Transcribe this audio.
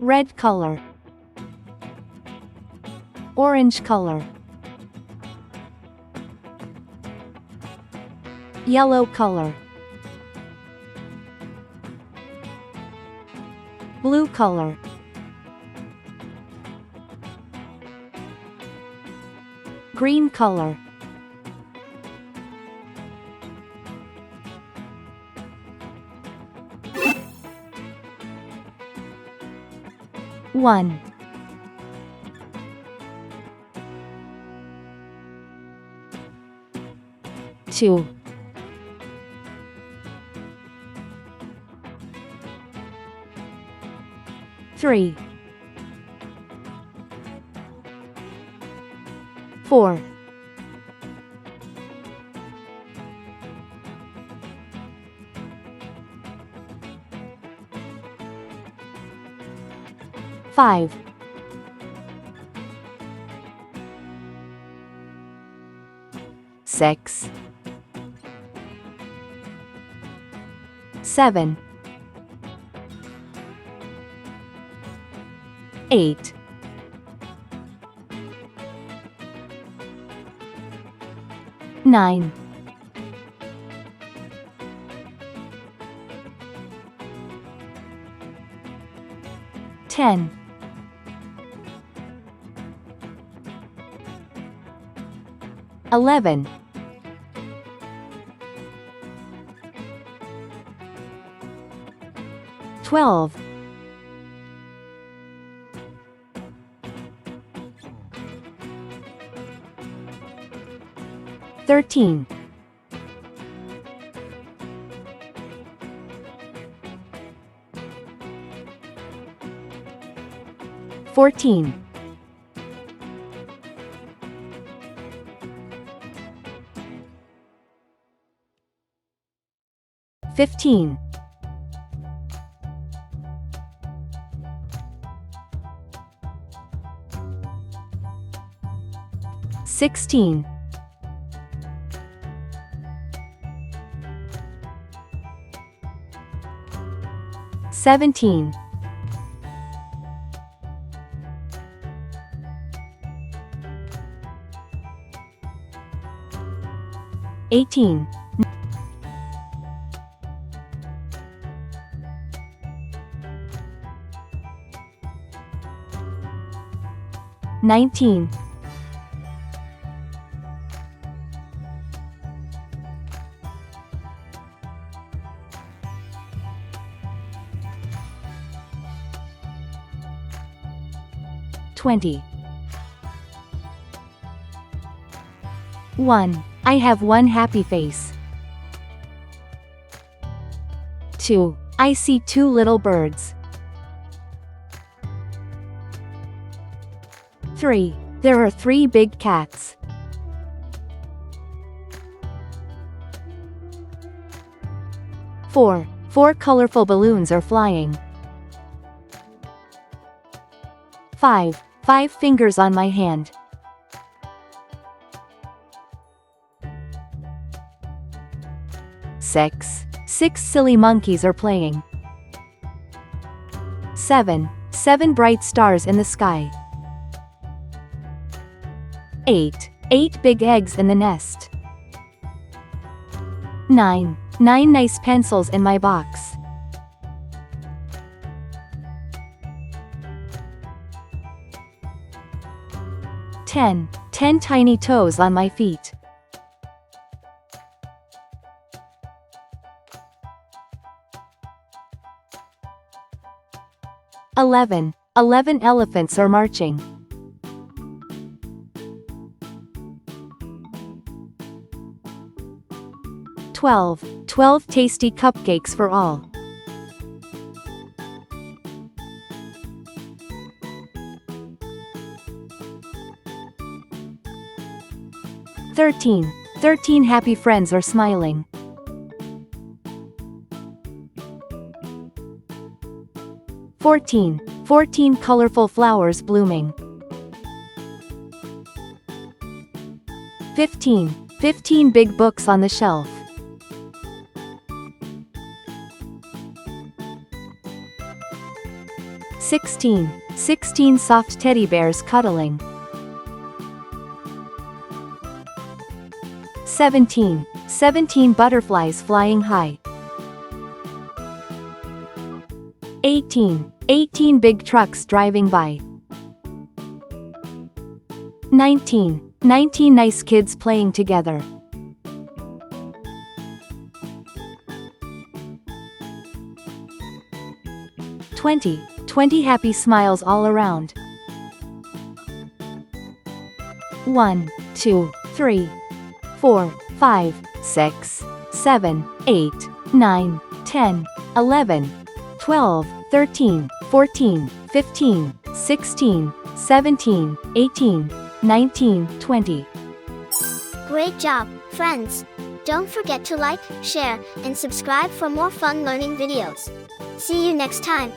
red color, orange color, yellow color, blue color, green color, one, two, three, four, five, six, seven, eight, nine, 10, 11, 12, 13, 14, 15, 16, 17, 18, 19, 20, 1. I have one happy face. 2. I see two little birds. 3. There are three big cats. 4. Four colorful balloons are flying. 5. 5 fingers on my hand. 6. 6 silly monkeys are playing. 7. 7 bright stars in the sky. 8. 8 big eggs in the nest. 9. 9 nice pencils in my box. 10. 10 tiny toes on my feet. 11. 11 elephants are marching. 12. 12 tasty cupcakes for all. 13. 13 happy friends are smiling. 14. 14 colorful flowers blooming. 15. 15 big books on the shelf. 16. 16 soft teddy bears cuddling. 17. 17 butterflies flying high. 18. 18 big trucks driving by. 19. 19 nice kids playing together. 20. 20 happy smiles all around. 1, 2, 3, 4, 5, 6, 7, 8, 9, 10, 11, 12, 13, 14, 15, 16, 17, 18, 19, 20. Great job, friends! Don't forget to like, share, and subscribe for more fun learning videos. See you next time.